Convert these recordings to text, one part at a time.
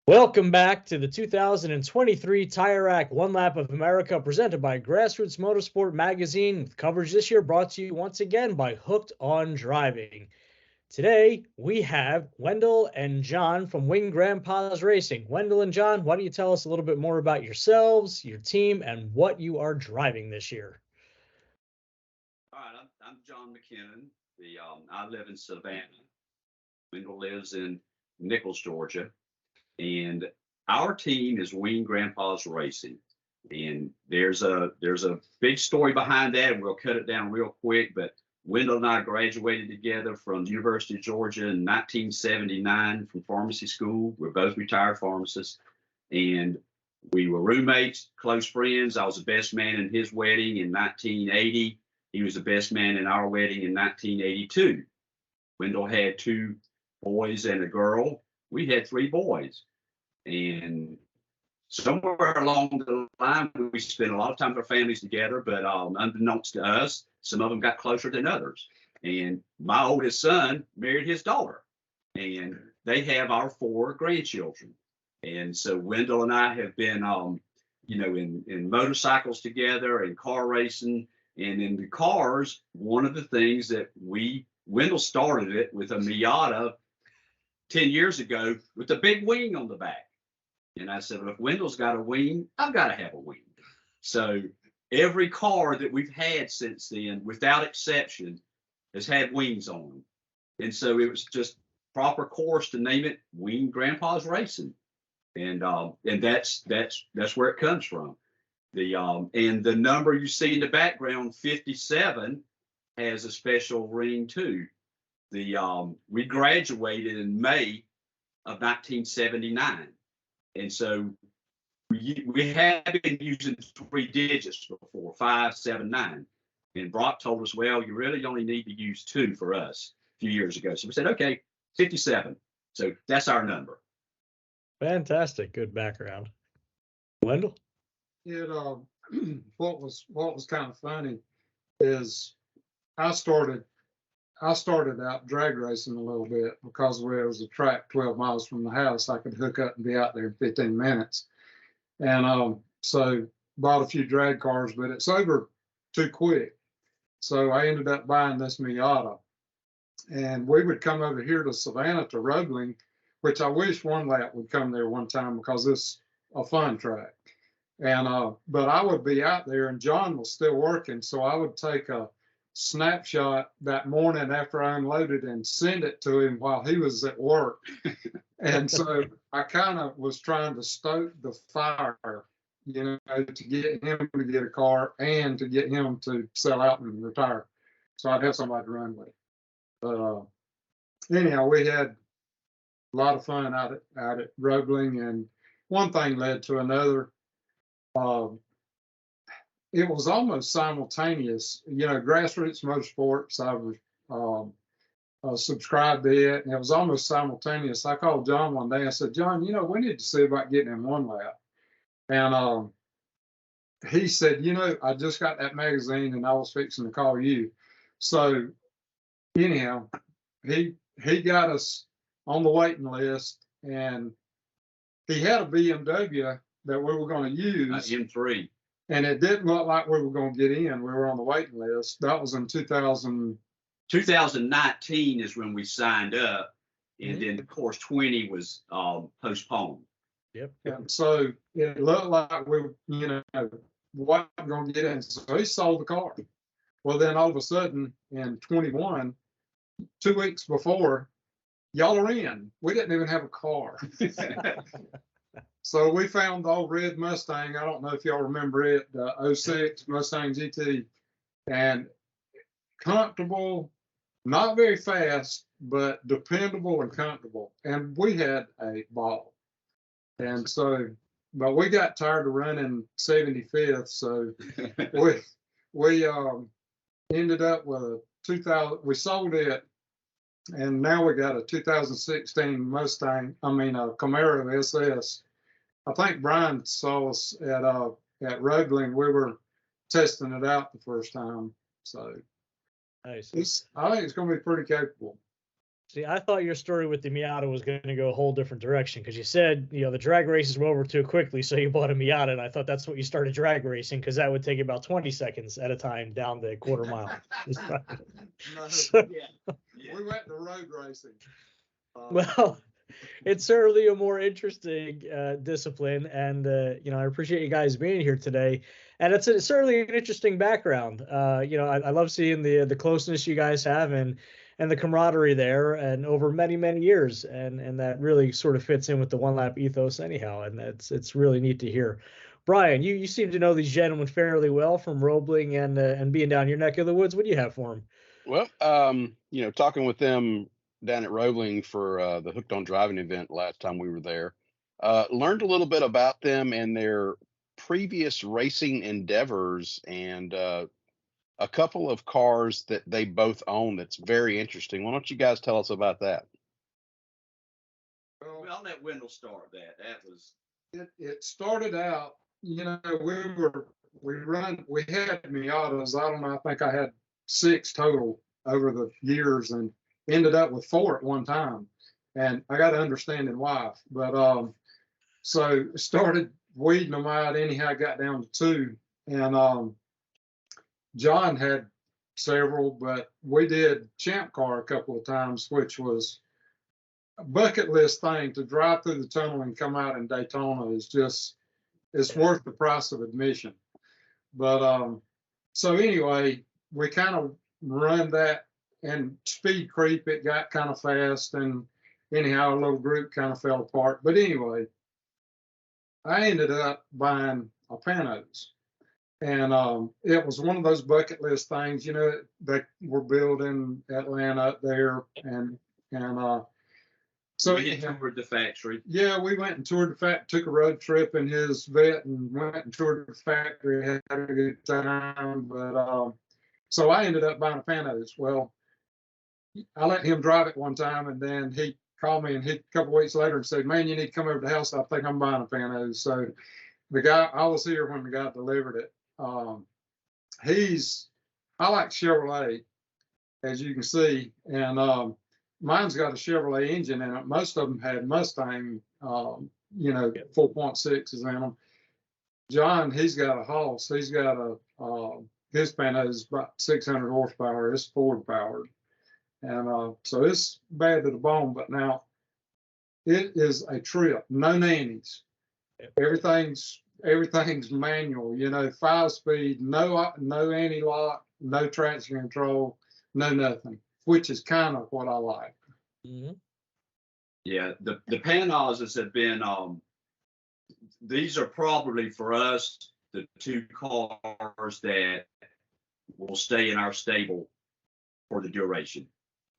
Welcome back to the 2023 Tire Rack One Lap of America presented by Grassroots Motorsport Magazine, with coverage this year brought to you once again by Hooked on Driving. Today, we have Wendell and John from Wing Grandpa's Racing. Wendell and John, why don't you tell us a little bit more about yourselves, your team, and what you are driving this year? All right, I'm John McKinnon. I live in Savannah. Wendell lives in Nichols, Georgia. And our team is Wing Grandpa's Racing. And there's a big story behind that, and we'll cut it down real quick. But Wendell and I graduated together from the University of Georgia in 1979 from pharmacy school. We're both retired pharmacists, and we were roommates, close friends. I was the best man in his wedding in 1980. He was the best man in our wedding in 1982. Wendell had two boys and a girl. We had three boys. And somewhere along the line, we spent a lot of time with our families together, but unbeknownst to us, some of them got closer than others. And my oldest son married his daughter, and they have our four grandchildren. And so Wendell and I have been, in motorcycles together and car racing. And in the cars, one of the things that Wendell started it with a Miata 10 years ago with a big wing on the back. And I said, well, if Wendell's got a wing, I've got to have a wing. So every car that we've had since then, without exception, has had wings on them. And so it was just proper course to name it Wing Grandpa's Racing. And that's where it comes from. And the number you see in the background, 57, has a special ring too. We graduated in May of 1979. And so we have been using three digits before, 5, 7, 9. And Brock told us, well, you really only need to use two for us a few years ago. So we said, okay, 57. So that's our number. Fantastic. Good background. Wendell? What was kind of funny is I started out drag racing a little bit because there was a track 12 miles from the house. I could hook up and be out there in 15 minutes. And so bought a few drag cars, but it's over too quick. So I ended up buying this Miata. And we would come over here to Savannah to Roebling, which I wish One Lap would come there one time because it's a fun track. And but I would be out there and John was still working. So I would take a snapshot that morning after I unloaded and send it to him while he was at work. And so I kind of was trying to stoke the fire, to get him to get a car and to get him to sell out and retire. So I'd have somebody to run with. But anyhow, we had a lot of fun out at Roebling, and one thing led to another. It was almost simultaneous, Grassroots Motorsports. I was subscribed to it, and it was almost simultaneous. I called John one day. I said, John, we need to see about getting in One Lap. And he said, I just got that magazine, and I was fixing to call you. So anyhow, he got us on the waiting list, and he had a BMW that we were going to use. M3. And it didn't look like we were going to get in. We were on the waiting list. That was in 2019 is when we signed up. And then, of course, 20 was postponed. Yep. And so it looked like we, wasn't going to get in. So he sold the car. Well, then all of a sudden in 21, 2 weeks before, y'all are in. We didn't even have a car. So we found the old red Mustang. I don't know if y'all remember it, the 06 Mustang GT, and comfortable, not very fast, but dependable and comfortable. And we had a ball. And so, but we got tired of running 75th, so we ended up with a 2000. We sold it, and now we got a 2016 Camaro SS. I think Bryan saw us at Roebling. We were testing it out the first time. So nice. I think it's going to be pretty capable. See, I thought your story with the Miata was going to go a whole different direction because you said, the drag races were over too quickly, so you bought a Miata, and I thought that's what you started drag racing because that would take about 20 seconds at a time down the quarter mile. No, So, we went to road racing. well, it's certainly a more interesting discipline, and I appreciate you guys being here today. And it's certainly an interesting background. I love seeing the closeness you guys have and the camaraderie there, and over many many years, and that really sort of fits in with the one lap ethos anyhow, and it's really neat to hear. Bryan, you seem to know these gentlemen fairly well from Roebling and being down your neck of the woods. What do you have for them? Well, talking with them down at Roebling for the Hooked on Driving event last time we were there, learned a little bit about them and their previous racing endeavors, and a couple of cars that they both own that's very interesting. Why don't you guys tell us about that? Well, I'll let Wendell start that. That was It started out, we had Miatas. I don't know, I think I had 6 total over the years and ended up with 4 at one time. And I got to understand why. But so started weeding them out anyhow, got down to 2. And John had several, but we did Champ Car a couple of times, which was a bucket list thing. To drive through the tunnel and come out in Daytona is just, it's worth the price of admission. But so anyway, we kind of run that, and speed creep, it got kind of fast, and anyhow, a little group kind of fell apart. But anyway, I ended up buying a Panos. And it was one of those bucket list things, that were built in Atlanta up there. And so we had toured the factory. yeah, we went and toured the factory, took a road trip in his vet and went and toured the factory, had a good time. But so I ended up buying a Panos. Well, I let him drive it one time, and then he called me a couple of weeks later and said, "Man, you need to come over to the house. I think I'm buying a Panos." So I was here when the guy delivered it. I like Chevrolet, as you can see, and mine's got a Chevrolet engine in it. Most of them had Mustang, 4.6s in them. John, he's got a Hoss. He's got his Panos is about 600 horsepower. It's Ford powered, and so it's bad to the bone. But now it is a trip. No nannies. Everything's manual, 5-speed, no anti-lock, no traction control, no nothing, which is kind of what I like. Mm-hmm. Yeah, the Panos have been these are probably for us the 2 cars that will stay in our stable for the duration.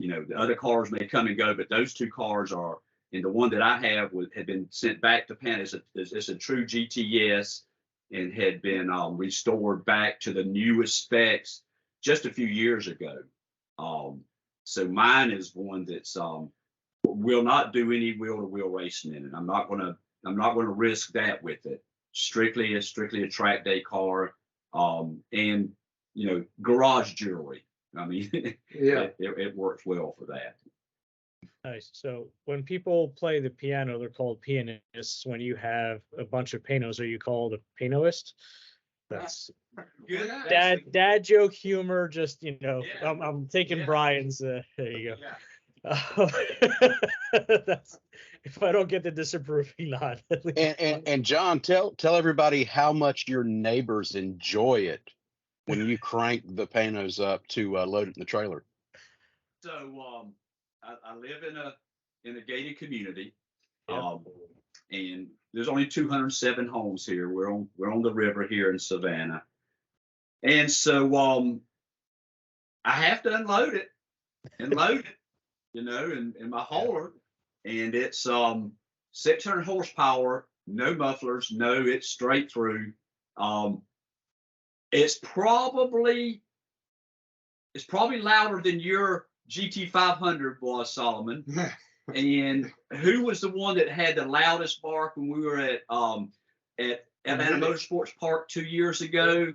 The other cars may come and go, but those 2 cars are. And the one that I have had been sent back to Panos. It's a true GTS and had been restored back to the newest specs just a few years ago. So mine is one that's will not do any wheel-to-wheel racing in it. I'm not gonna risk that with it. Strictly a track day car, and garage jewelry. I mean, Yeah, it works well for that. Nice. So when people play the piano, they're called pianists. When you have a bunch of Panos, are you called a Panoist? That's Good. dad joke humor. Just Yeah. I'm taking Yeah. Bryan's. There you go. Yeah. That's if I don't get the disapproving nod. At least. And John, tell everybody how much your neighbors enjoy it when you crank the Panos up to load it in the trailer. So I live in a gated community, Yeah. and there's only 207 homes here. We're on the river here in Savannah, and so I have to unload it and load it, in my hauler, and it's 600 horsepower, no mufflers, it's straight through. It's probably louder than your GT500 was, Solomon. And who was the one that had the loudest bark when we were at Atlanta Motorsports Park 2 years ago?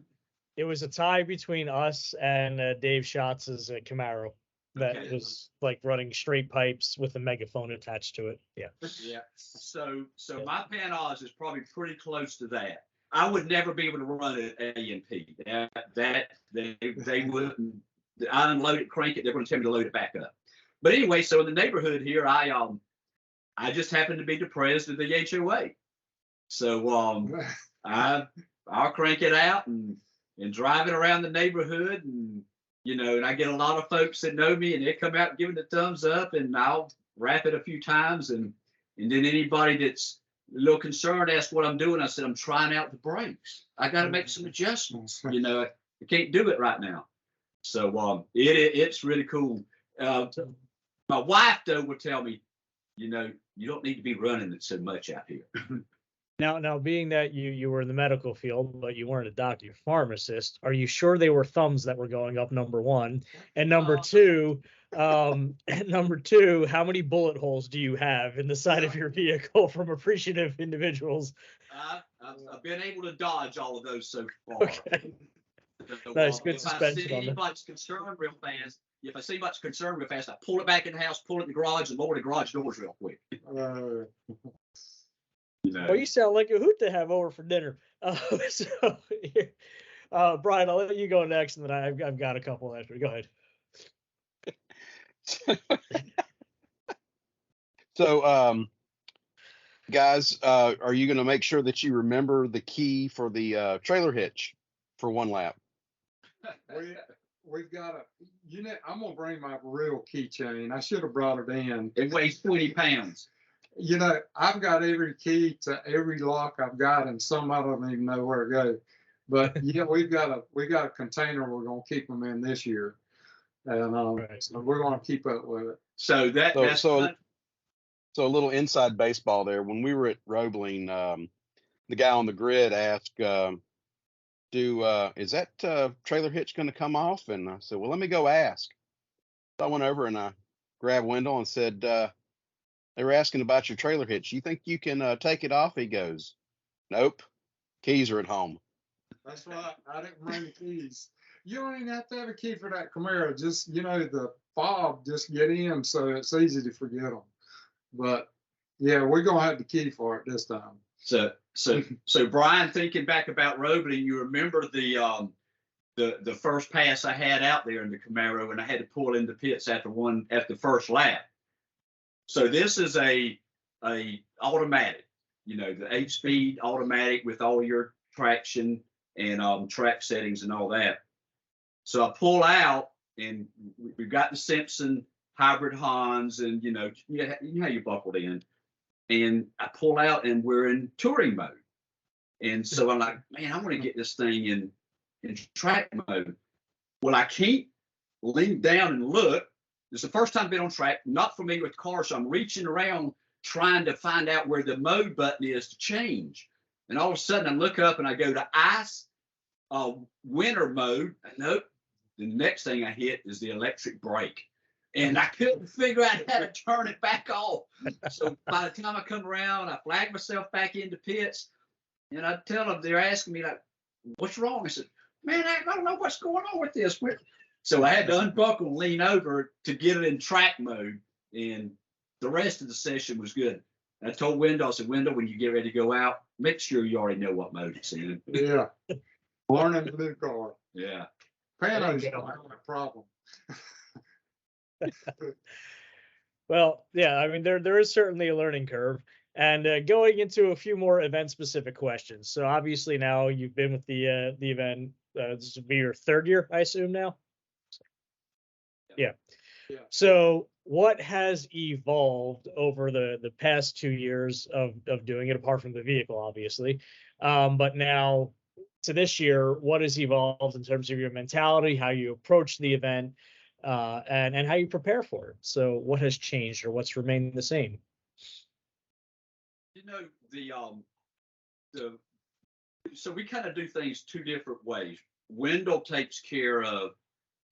It was a tie between us and Dave Schatz's Camaro. that Okay. was like running straight pipes with a megaphone attached to it. Yeah. Yeah. So my Panache is probably pretty close to that. I would never be able to run an A&P. That they wouldn't. I unload it, crank it. They're going to tell me to load it back up. But anyway, so in the neighborhood here, I just happen to be the president of the HOA. So I'll crank it out and drive it around the neighborhood, and and I get a lot of folks that know me, and they come out giving the thumbs up, and I'll rap it a few times, and then anybody that's a little concerned asks what I'm doing. I said I'm trying out the brakes. I got to make some adjustments. I can't do it right now. So it's really cool. My wife though will tell me, you don't need to be running it so much out here. Now, being that you were in the medical field, but you weren't a doctor, you're a pharmacist, are you sure they were thumbs that were going up, number one? And number two, how many bullet holes do you have in the side of your vehicle from appreciative individuals? I've been able to dodge all of those so far. Okay. So, Nice, good if suspension I see on that. anybody's concerned real fast, I pull it back in the house, pull it in the garage, and lower the garage doors real quick. Well, you sound like a hoot to have over for dinner. Bryan, I'll let you go next, and then I've got a couple after. Go ahead. So, guys, are you going to make sure that you remember the key for the trailer hitch for one lap? We've got I'm going to bring my real keychain. I should have brought it in. It weighs 20 pounds. I've got every key to every lock I've got, and some I don't even know where to go. But we got a container we're going to keep them in this year, and so we're going to keep up with it. So So a little inside baseball there. When we were at Roebling, the guy on the grid asked, "Is that trailer hitch going to come off?" And I said, "Well, let me go ask." So I went over and I grabbed Wendell and said, "They were asking about your trailer hitch. You think you can take it off?" He goes, "Nope, keys are at home." That's right. I didn't bring the keys. You don't even have to have a key for that Camaro. Just the fob, just get in, so it's easy to forget them. But yeah, we're gonna have the key for it this time. So Bryan, thinking back about Roebling, you remember the first pass I had out there in the Camaro, and I had to pull in the pits at the first lap. So this is a automatic, the 8-speed automatic with all your traction and track settings and all that. So I pull out, and we've got the Simpson hybrid Hans, and you know how you buckled in, and I pull out, and we're in touring mode. And so I'm like, man, I want to get this thing in track mode. Well, I can't lean down and look. It's the first time I've been on track, not familiar with cars, so I'm reaching around trying to find out where the mode button is to change. And all of a sudden, I look up and I go to ice, winter mode. Nope. The next thing I hit is the electric brake. And I couldn't figure out how to turn it back off. So by the time I come around, I flag myself back into pits. And I tell them, they're asking me, like, what's wrong? I said, man, I don't know what's going on with this. So I had to unbuckle and lean over to get it in track mode. And the rest of the session was good. And I told Wendell, I said, Wendell, when you get ready to go out, make sure you already know what mode it's in. Yeah. Learning the new car. Yeah. Panos don't have a problem. Well, yeah, I mean, there is certainly a learning curve. And going into a few more event-specific questions. So obviously now you've been with the event. This will be your third year, I assume now. Yeah. So what has evolved over the past 2 years of doing it, apart from the vehicle, obviously? But now to this year, what has evolved in terms of your mentality, how you approach the event, and how you prepare for it? So what has changed or what's remained the same? So we kind of do things two different ways. Wendell takes care of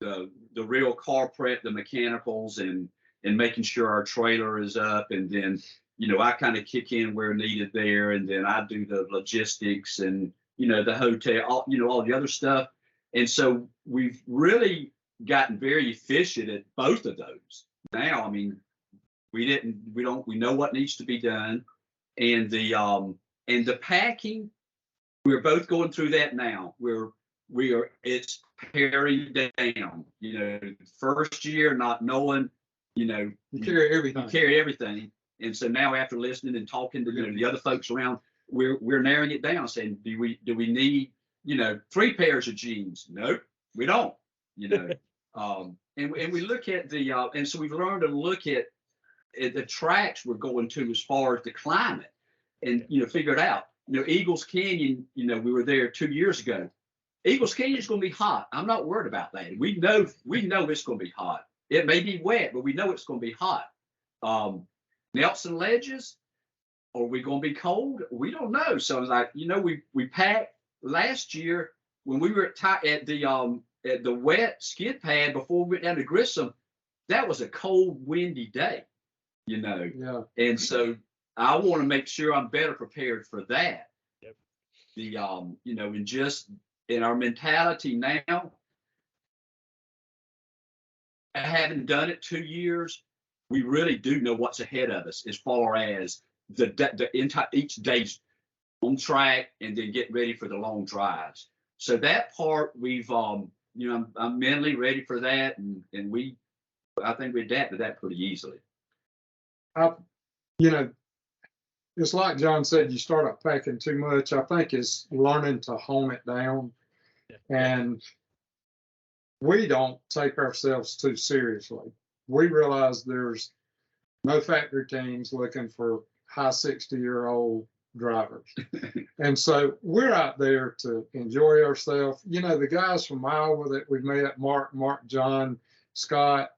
the real car prep, the mechanicals, and making sure our trailer is up, and then I kind of kick in where needed there, and then I do the logistics and the hotel, all the other stuff. And so we've really gotten very efficient at both of those. Now, I mean, we know what needs to be done, and the packing, we're both going through that now. It's paring down. You know, first year not knowing, you know, You carry everything. you carry everything, and so now after listening and talking to the other folks around, we're narrowing it down, saying do we need 3 pairs of jeans? Nope, we don't. You know, and we look at and so we've learned to look at the tracks we're going to as far as the climate, and figure it out. Eagles Canyon, we were there 2 years ago. Eagles Canyon is going to be hot. I'm not worried about that. We know it's going to be hot. It may be wet, but we know it's going to be hot. Nelson Ledges, are we going to be cold? We don't know. So I was like, we packed last year when we were at the wet skid pad before we went down to Grissom. That was a cold, windy day, Yeah. And so I want to make sure I'm better prepared for that. Yep. And just in our mentality now, having done it 2 years, we really do know what's ahead of us as far as the entire each day's on track and then get ready for the long drives. So that part we've I'm mentally ready for that, and I think we adapted that pretty easily. It's like John said, you start up packing too much. I think it's learning to hone it down. And we don't take ourselves too seriously. We realize there's no factory teams looking for high 60-year-old drivers. And so we're out there to enjoy ourselves. The guys from Iowa that we met, Mark, John, Scott,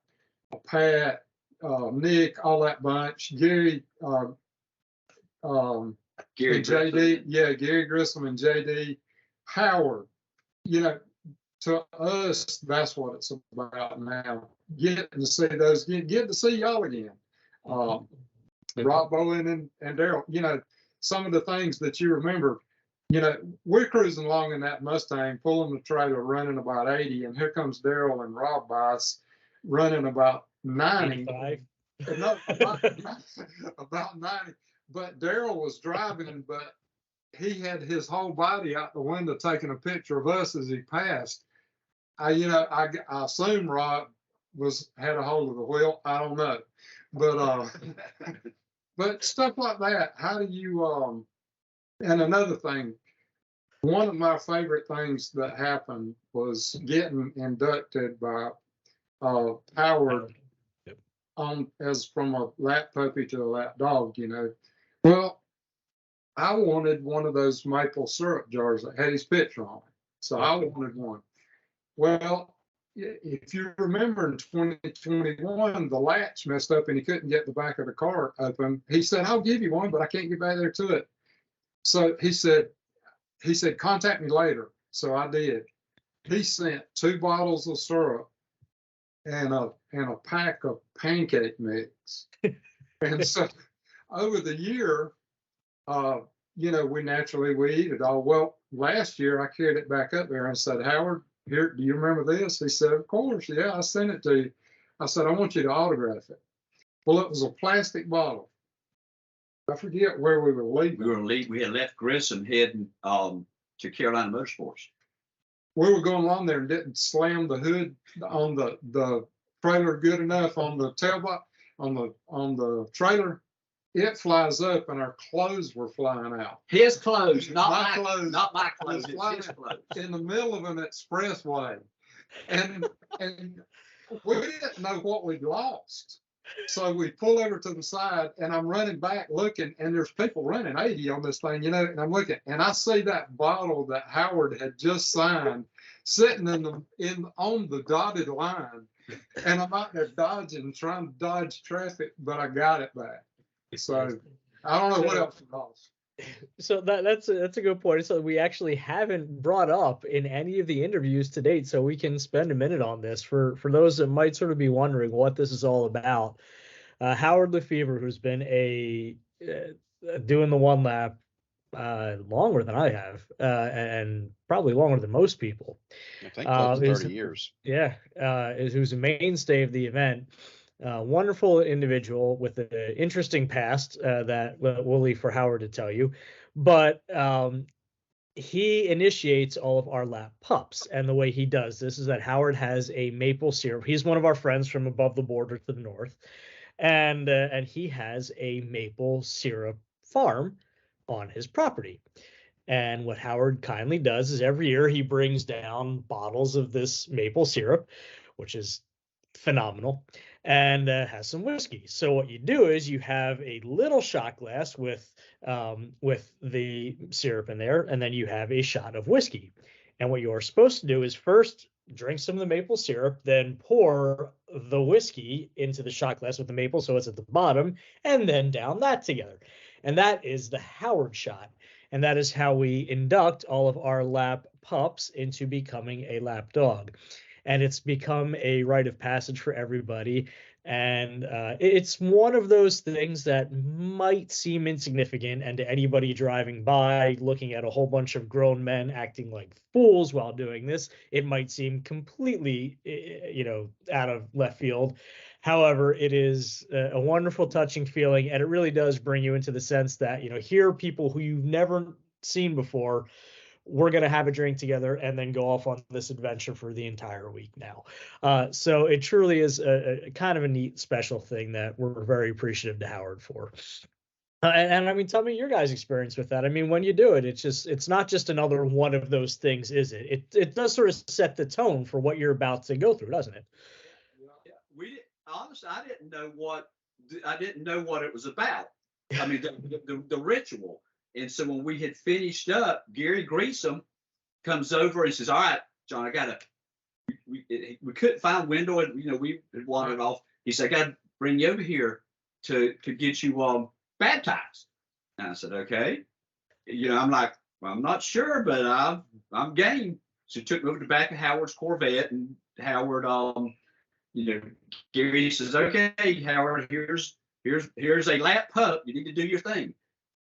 Pat, Nick, all that bunch, Gary, Gary JD, Gary Grissom and JD, Howard, to us, that's what it's about now. Getting to see those, getting to see y'all again. Rob Bowen and Daryl, some of the things that you remember, we're cruising along in that Mustang, pulling the trailer, running about 80, and here comes Daryl and Rob by us, running about 90. 85. No, about 90. But Daryl was driving, but he had his whole body out the window taking a picture of us as he passed. I assume Rob had a hold of the wheel. I don't know, but stuff like that. How do you? And another thing, one of my favorite things that happened was getting inducted by Howard as from a lap puppy to a lap dog. Well, I wanted one of those maple syrup jars that had his picture on it, so I wanted one. Well, if you remember in 2021, the latch messed up and he couldn't get the back of the car open. He said, "I'll give you one, but I can't get back there to it." So he said, "Contact me later." So I did. He sent 2 bottles of syrup and a pack of pancake mix. And so over the year, we naturally eat it all. Well, last year I carried it back up there and said, "Howard, here, do you remember this?" He said, "Of course, yeah, I sent it to you." I said, "I want you to autograph it." Well, it was a plastic bottle. I forget where we were leaving. We had left Grissom heading to Carolina Motorsports. We were going along there and didn't slam the hood on the trailer good enough on the tailbox on the trailer. It flies up and our clothes were flying out. His clothes, not My my clothes. not my clothes. It's It's his clothes. in the middle of an expressway, and we didn't know what we'd lost. So we pull over to the side, and I'm running back looking, and there's people running 80 on this thing, and I'm looking, and I see that bottle that Howard had just signed sitting on the dotted line, and I'm out there trying to dodge traffic, but I got it back. So I don't know what else it costs. So that's a good point. So we actually haven't brought up in any of the interviews to date, so we can spend a minute on this for those that might sort of be wondering what this is all about. Howard Lefevre, who's been doing the one lap longer than I have, and probably longer than most people. I think close to Is 30 years. Yeah, who's a mainstay of the event. Wonderful individual with an interesting past that we'll leave for Howard to tell you, but he initiates all of our lap pups, and the way he does this is that Howard has a maple syrup. He's one of our friends from above the border to the north, and he has a maple syrup farm on his property. And what Howard kindly does is every year he brings down bottles of this maple syrup, which is phenomenal, and has some whiskey. So what you do is you have a little shot glass with the syrup in there, and then you have a shot of whiskey. And what you're supposed to do is first drink some of the maple syrup, then pour the whiskey into the shot glass with the maple, so it's at the bottom, and then down that together. And that is the Howard shot. And that is how we induct all of our lap pups into becoming a lap dog. And it's become a rite of passage for everybody. And it's one of those things that might seem insignificant. And to anybody driving by, looking at a whole bunch of grown men acting like fools while doing this, it might seem completely, out of left field. However, it is a wonderful, touching feeling, and it really does bring you into the sense that, here are people who you've never seen before. We're going to have a drink together and then go off on this adventure for the entire week now. So it truly is a kind of a neat, special thing that we're very appreciative to Howard for. And I mean, tell me your guys' experience with that. I mean, when you do it, it's not just another one of those things, is it? It does sort of set the tone for what you're about to go through, doesn't it? Yeah, honestly, I didn't know what it was about. I mean, the ritual. And so when we had finished up, Gary Greasom comes over and says, "All right, John, I gotta." We couldn't find Wendell, and we had wandered off. He said, "I gotta bring you over here to get you baptized." And I said, "Okay." I'm like, "Well, I'm not sure, but I'm game." So he took me over to the back of Howard's Corvette, and Howard, Gary says, "Okay, Howard, here's a lap pup. You need to do your thing."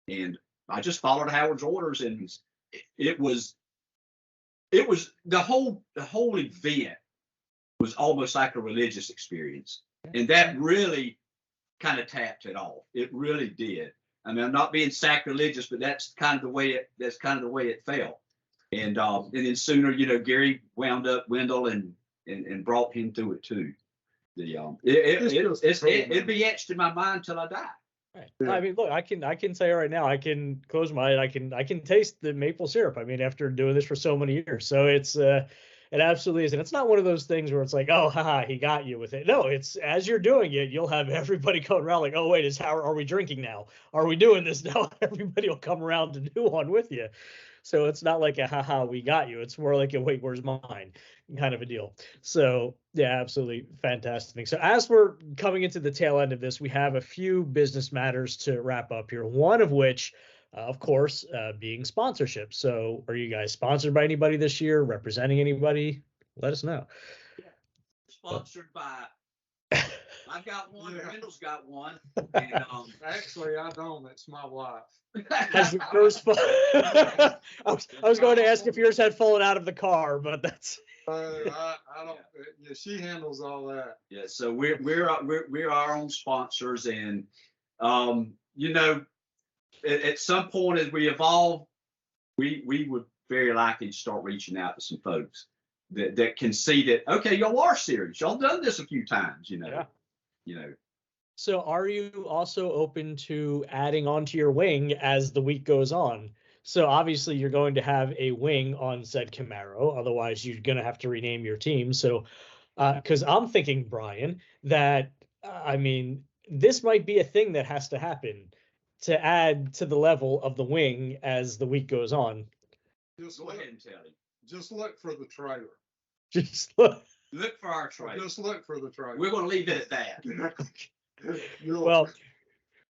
And I just followed Howard's orders, and it was the whole event was almost like a religious experience, and that really kind of tapped it off. It really did. I mean, I'm not being sacrilegious, but that's kind of the way it felt. And then sooner, Gary wound up Wendell and brought him through it too. It'd be etched in my mind till I die. Right. Yeah. I mean, look, I can say right now, I can close my eye, I can taste the maple syrup. I mean, after doing this for so many years, so it absolutely is, and it's not one of those things where it's like, oh, haha, he got you with it. No, it's as you're doing it, you'll have everybody going around like, oh, wait, are we drinking now? Are we doing this now? Everybody will come around to do one with you. So it's not like a haha, we got you. It's more like a wait, where's mine kind of a deal. So yeah, absolutely fantastic. So as we're coming into the tail end of this, we have a few business matters to wrap up here. One of which, of course, being sponsorship. So are you guys sponsored by anybody this year? Representing anybody? Let us know. Sponsored by. I've got one. Yeah. Wendell's got one. And, actually, I don't. It's my wife. Has yours I was going to ask if yours had fallen out of the car, but that's. I don't. Yeah, she handles all that. Yeah. So we're our own sponsors, and at some point as we evolve, we would very likely start reaching out to some folks that can see that, okay, y'all are serious. Y'all done this a few times, Yeah. know. So are you also open to adding onto your wing as the week goes on? So obviously you're going to have a wing on said Camaro, otherwise you're going to have to rename your team. So, because I'm thinking, Bryan, that, I mean, this might be a thing that has to happen to add to the level of the wing as the week goes on. Just go ahead and tell him. Just look for the trailer. Just look. Look for our trailer. Just look for the trailer. We're going to leave it at that. Well,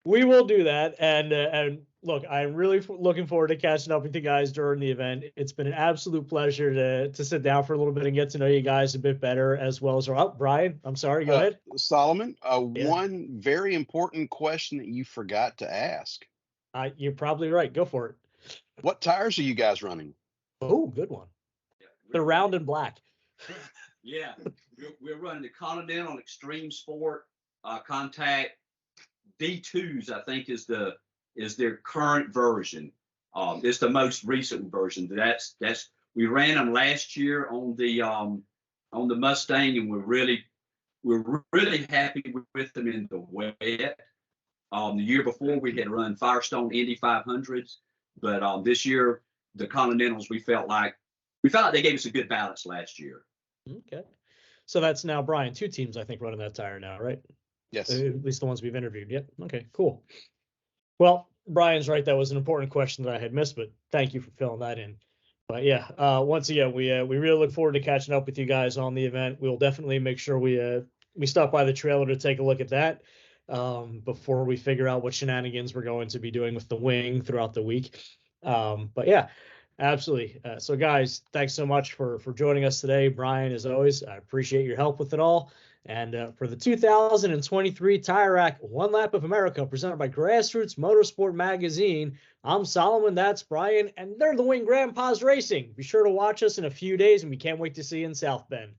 we will do that, and look, I'm really looking forward to catching up with you guys during the event. It's been an absolute pleasure to sit down for a little bit and get to know you guys a bit better, as well as Bryan. I'm sorry, go ahead. Solomon, one very important question that you forgot to ask. You're probably right. Go for it. What tires are you guys running? Oh, good one. Yeah, They're round and black. Yeah, we're running the Continental Extreme Sport Contact D2s. I think is their current version. It's the most recent version. That's we ran them last year on the Mustang, and we're really happy with them in the wet. The year before we had run Firestone Indy 500s, but this year the Continentals we felt like they gave us a good balance last year. Okay. So that's now, Bryan, 2 teams, I think, running that tire now, right? Yes. At least the ones we've interviewed. Yep. Okay, cool. Well, Bryan's right. That was an important question that I had missed, but thank you for filling that in. But yeah, once again, we really look forward to catching up with you guys on the event. We'll definitely make sure we stop by the trailer to take a look at that before we figure out what shenanigans we're going to be doing with the wing throughout the week. But yeah, absolutely. So guys, thanks so much for joining us today. Bryan, as always, I appreciate your help with it all. And for the 2023 Tire Rack One Lap of America presented by Grassroots Motorsport Magazine, I'm Solomon, that's Bryan, and they're the Wing Grandpas Racing. Be sure to watch us in a few days, and we can't wait to see you in South Bend.